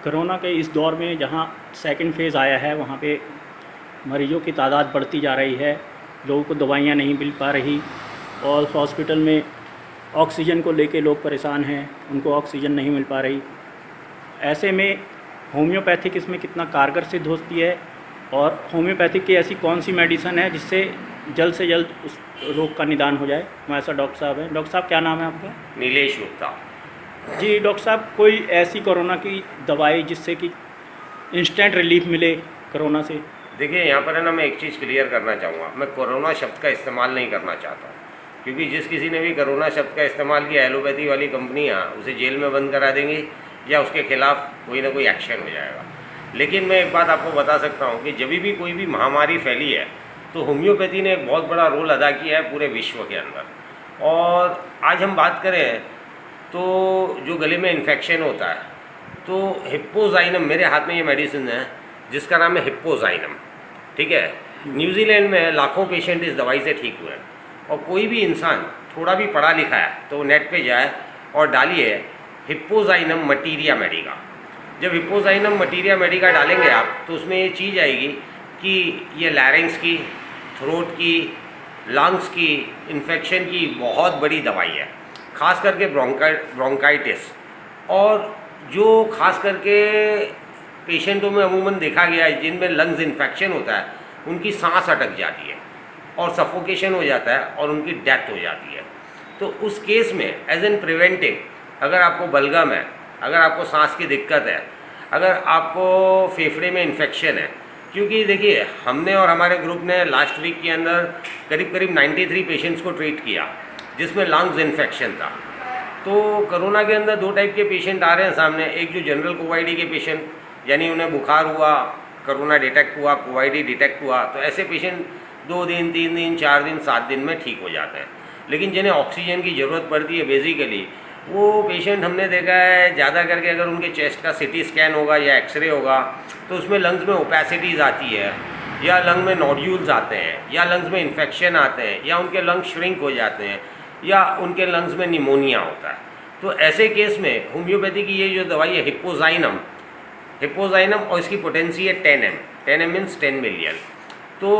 Corona के इस दौर में जहाँ सेकंड फेज़ आया है वहाँ पे मरीजों की तादाद बढ़ती जा रही है, लोगों को दवाइयाँ नहीं मिल पा रही और हॉस्पिटल में ऑक्सीजन को लेके लोग परेशान हैं, उनको ऑक्सीजन नहीं मिल पा रही। ऐसे में होम्योपैथिक इसमें कितना कारगर सिद्ध होती है और होम्योपैथिक की ऐसी कौन सी मेडिसिन है जिससे जल्द से जल्द उस रोग का निदान हो जाए। हमारे साथ डॉक्टर साहब हैं। डॉक्टर साहब, क्या नाम है आपका? नीलेश गुप्ता। जी डॉक्टर साहब, कोई ऐसी कोरोना की दवाई जिससे कि इंस्टेंट रिलीफ मिले कोरोना से? देखिए, यहाँ पर है ना, मैं एक चीज़ क्लियर करना चाहूँगा। मैं कोरोना शब्द का इस्तेमाल नहीं करना चाहता हूँ, क्योंकि जिस किसी ने भी कोरोना शब्द का इस्तेमाल किया, एलोपैथी वाली कंपनियाँ उसे जेल में बंद करा देंगी या उसके खिलाफ कोई ना कोई एक्शन हो जाएगा। लेकिन मैं एक बात आपको बता सकता हूँ कि जब भी कोई भी महामारी फैली है तो होम्योपैथी ने एक बहुत बड़ा रोल अदा किया है पूरे विश्व के अंदर। और आज हम बात करें तो जो गले में इन्फेक्शन होता है तो हिप्पोजाइनम, मेरे हाथ में ये मेडिसिन है जिसका नाम है हिप्पोजाइनम, ठीक है। न्यूजीलैंड में लाखों पेशेंट इस दवाई से ठीक हुए हैं। और कोई भी इंसान थोड़ा भी पढ़ा लिखा है तो नेट पे जाए और डालिए हिप्पोजाइनम मटीरिया मेडिका। जब हिप्पोजाइनम मटीरिया मेडिका डालेंगे आप तो उसमें ये चीज़ आएगी कि ये लैरिंग्स की, थ्रोट की, लंग्स की इन्फेक्शन की बहुत बड़ी दवाई है, ख़ास करके ब्रोंकाइटिस। और जो ख़ास करके पेशेंटों में अमूमन देखा गया है जिनमें लंग्स इन्फेक्शन होता है, उनकी सांस अटक जाती है और सफोकेशन हो जाता है और उनकी डेथ हो जाती है। तो उस केस में एज एन प्रिवेंटिव, अगर आपको बलगम है, अगर आपको सांस की दिक्कत है, अगर आपको फेफड़े में इन्फेक्शन है, क्योंकि देखिए हमने और हमारे ग्रुप ने लास्ट वीक के अंदर करीब करीब 93 पेशेंट्स को ट्रीट किया जिसमें लंग्स इन्फेक्शन था। तो कोरोना के अंदर दो टाइप के पेशेंट आ रहे हैं सामने। एक जो जनरल कोवाइडी के पेशेंट, यानी उन्हें बुखार हुआ, कोरोना डिटेक्ट हुआ, कोवाइडी डिटेक्ट हुआ, तो ऐसे पेशेंट 2 दिन, 3 दिन, 4 दिन, 7 दिन में ठीक हो जाते हैं। लेकिन जिन्हें ऑक्सीजन की ज़रूरत पड़ती है बेसिकली, वो पेशेंट हमने देखा है ज़्यादा करके अगर उनके चेस्ट का सीटी स्कैन होगा या एक्सरे होगा तो उसमें लंग्स में ओपेसिटीज़ आती है, या लंग में नोड्यूल्स आते हैं, या लंग्स में इन्फेक्शन आते हैं, या उनके लंग्स श्रिंक हो जाते हैं, या उनके लंग्स में निमोनिया होता है। तो ऐसे केस में होम्योपैथी की ये जो दवाई है हिप्पोजाइनम और इसकी पोटेंसी है 10 m मीन्स 10 मिलियन। तो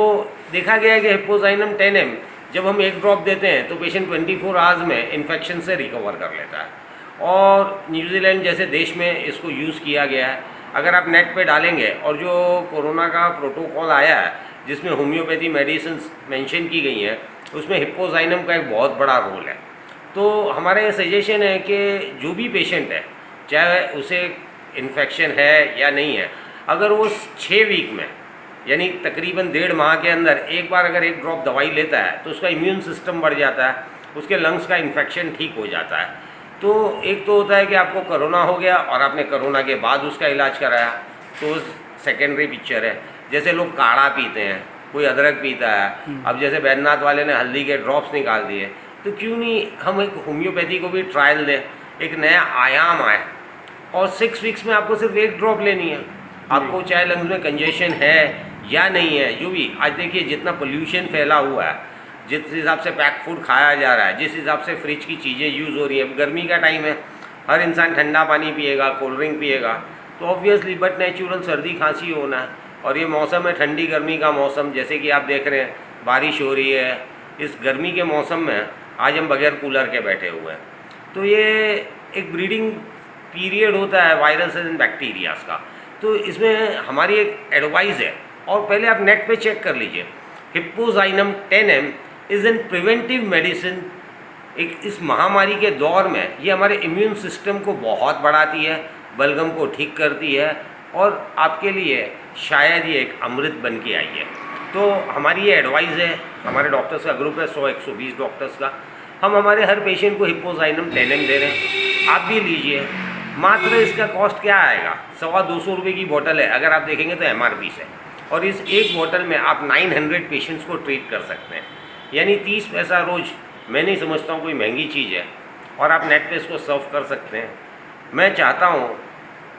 देखा गया है कि हिप्पोजाइनम 10 m जब हम एक ड्रॉप देते हैं तो पेशेंट 24 आवर्स में इन्फेक्शन से रिकवर कर लेता है। और न्यूजीलैंड जैसे देश में इसको यूज़ किया गया है। अगर आप नेट पे डालेंगे और जो कोरोना का प्रोटोकॉल आया है जिसमें होम्योपैथी मेडिसिन मेंशन की गई हैं, उसमें हिप्पोजाइनम का एक बहुत बड़ा रोल है। तो हमारा ये सजेशन है कि जो भी पेशेंट है, चाहे उसे इन्फेक्शन है या नहीं है, अगर वो 6 वीक में यानी तकरीबन 1.5 माह के अंदर एक बार अगर एक ड्रॉप दवाई लेता है तो उसका इम्यून सिस्टम बढ़ जाता है, उसके लंग्स का इन्फेक्शन ठीक हो जाता है। तो एक तो होता है कि आपको कोरोना हो गया और आपने कोरोना के बाद उसका इलाज कराया, तो सेकेंडरी पिक्चर है। जैसे लोग काढ़ा पीते हैं, कोई अदरक पीता है, अब जैसे बैद्यनाथ वाले ने हल्दी के ड्रॉप्स निकाल दिए, तो क्यों नहीं हम एक होम्योपैथी को भी ट्रायल दें, एक नया आयाम आए। और 6 वीक्स में आपको सिर्फ एक ड्रॉप लेनी है। आपको चाहे लंग्स में कंजेशन है या नहीं है, जो भी आज देखिए जितना पोल्यूशन फैला हुआ है, जिस हिसाब से पैक फूड खाया जा रहा है, जिस हिसाब से फ्रिज की चीज़ें यूज़ हो रही है, गर्मी का टाइम है, हर इंसान ठंडा पानी पिएगा, कोल्ड ड्रिंक पिएगा, तो ऑब्वियसली बट नेचुरल सर्दी खांसी होना है। और ये मौसम है ठंडी गर्मी का मौसम, जैसे कि आप देख रहे हैं बारिश हो रही है। इस गर्मी के मौसम में आज हम बगैर कूलर के बैठे हुए हैं। तो ये एक ब्रीडिंग पीरियड होता है वायरस एंड बैक्टीरियाज का। तो इसमें हमारी एक एडवाइस है, और पहले आप नेट पे चेक कर लीजिए, हिप्पोजाइनम 10 m is an preventive medicine. एक इस महामारी के दौर में ये हमारे इम्यून सिस्टम को बहुत बढ़ाती है, बलगम को ठीक करती है, और आपके लिए शायद ये एक अमृत बन के आई है। तो हमारी ये एडवाइस है, हमारे डॉक्टर्स का ग्रुप है 100-120 डॉक्टर्स का। हम हमारे हर पेशेंट को हिप्पोजाइनम 10 m दे रहे हैं, आप भी लीजिए। मात्र इसका कॉस्ट क्या आएगा, 225 रुपये की बोतल है, अगर आप देखेंगे तो MRP से। और इस एक बोतल में आप 900 पेशेंट्स को ट्रीट कर सकते हैं, यानी 30 पैसा रोज़। मैं नहीं समझता हूँ कोई महंगी चीज़ है, और आप नेट पे इसको सर्व कर सकते हैं। मैं चाहता हूँ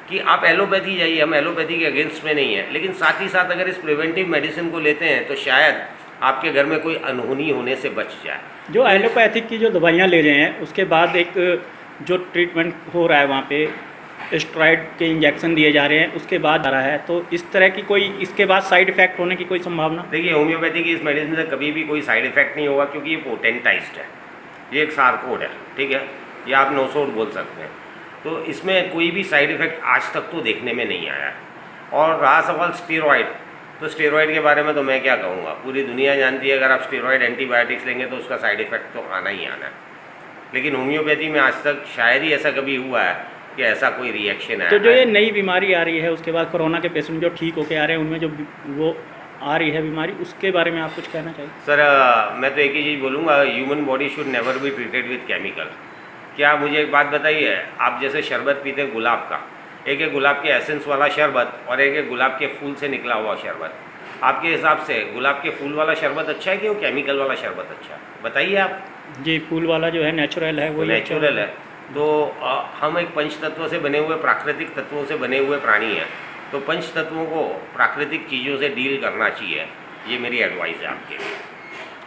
कि आप एलोपैथी जाइए, हम एलोपैथी के अगेंस्ट में नहीं है, लेकिन साथ ही साथ अगर इस प्रिवेंटिव मेडिसिन को लेते हैं तो शायद आपके घर में कोई अनहोनी होने से बच जाए। जो एलोपैथिक की जो दवाइयाँ ले रहे हैं उसके बाद एक जो ट्रीटमेंट हो रहा है वहाँ पे स्टेरॉइड के इंजेक्शन दिए जा रहे हैं, उसके बाद आ रहा है, तो इस तरह की कोई इसके बाद साइड इफ़ेक्ट होने की कोई संभावना? देखिए, होम्योपैथी की इस मेडिसिन से कभी भी कोई साइड इफेक्ट नहीं होगा, क्योंकि ये पोटेंटाइज्ड है, ये एक सारकोड है, ठीक है, ये आप नोसोड बोल सकते हैं। तो इसमें कोई भी साइड इफेक्ट आज तक तो देखने में नहीं आया है। और रहा सवाल स्टेरॉइड, तो स्टेरॉइड के बारे में तो मैं क्या कहूँगा, पूरी दुनिया जानती है अगर आप स्टेरॉइड एंटीबायोटिक्स लेंगे तो उसका साइड इफेक्ट तो आना ही आना है। लेकिन होम्योपैथी में आज तक शायद ही ऐसा कभी हुआ है कि ऐसा कोई रिएक्शन है। तो जो ये नई बीमारी आ रही है, उसके बाद कोरोना के पेशेंट जो ठीक होके आ रहे हैं, उनमें जो वो आ रही है बीमारी, उसके बारे में आप कुछ कहना चाहिए? सर, मैं तो एक ही चीज़ बोलूँगा, human body should never be treated with chemical. क्या मुझे एक बात बताइए, आप जैसे शरबत पीते हैं गुलाब का, एक है गुलाब के एसेंस वाला शरबत और एक है गुलाब के फूल से निकला हुआ शरबत, आपके हिसाब से गुलाब के फूल वाला शरबत अच्छा है कि वो केमिकल वाला शरबत अच्छा है? बताइए आप। जी, फूल वाला जो है नेचुरल है, वो नेचुरल है। तो हम एक पंच तत्व से बने हुए, प्राकृतिक तत्वों से बने हुए प्राणी हैं, तो पंच तत्वों को प्राकृतिक चीज़ों से डील करना चाहिए, ये मेरी एडवाइस है आपके लिए।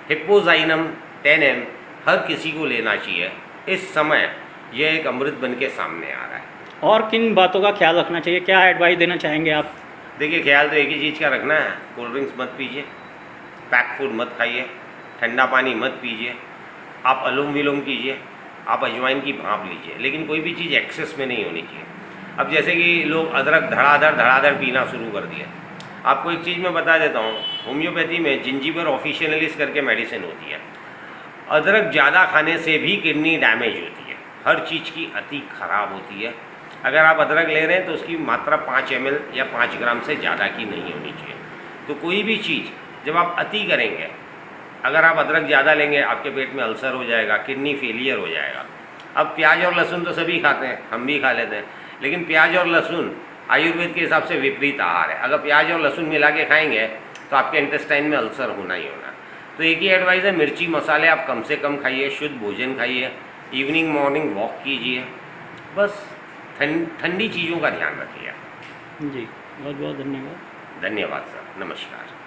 हिप्पोजाइनम 10M हर किसी को लेना चाहिए। इस समय यह एक अमृत बन के सामने आ रहा है। और किन बातों का ख्याल रखना चाहिए, क्या एडवाइस देना चाहेंगे आप? देखिए, ख्याल तो एक ही चीज़ का रखना है, कोल्ड ड्रिंक्स मत पीजिए, पैक फूड मत खाइए, ठंडा पानी मत पीजिए, आप अनुलोम विलोम कीजिए, आप अजवाइन की भाप लीजिए, लेकिन कोई भी चीज़ एक्सेस में नहीं होनी चाहिए। अब जैसे कि लोग अदरक धड़ाधड़ पीना शुरू कर दिया। आपको एक चीज़ मैं बता देता हूँ, होम्योपैथी में जिंजीबर ऑफिशियलिस करके मेडिसिन होती है। अदरक ज़्यादा खाने से भी किडनी डैमेज होती है, हर चीज़ की अति खराब होती है। अगर आप अदरक ले रहे हैं तो उसकी मात्रा 5 ml या 5 ग्राम से ज़्यादा की नहीं होनी चाहिए। तो कोई भी चीज़ जब आप अति करेंगे, अगर आप अदरक ज़्यादा लेंगे आपके पेट में अल्सर हो जाएगा, किडनी फेलियर हो जाएगा। अब प्याज और लहसुन तो सभी खाते हैं, हम भी खा लेते हैं, लेकिन प्याज और लहसुन आयुर्वेद के हिसाब से विपरीत आहार है। अगर प्याज और लहसुन मिला के खाएंगे तो आपके इंटेस्टाइन में अल्सर होना ही होना। तो एक ही एडवाइस है, मिर्ची मसाले आप कम से कम खाइए, शुद्ध भोजन खाइए, इवनिंग मॉर्निंग वॉक कीजिए, बस ठंडी चीज़ों का ध्यान रखिए। जी, बहुत बहुत धन्यवाद। धन्यवाद सर, नमस्कार।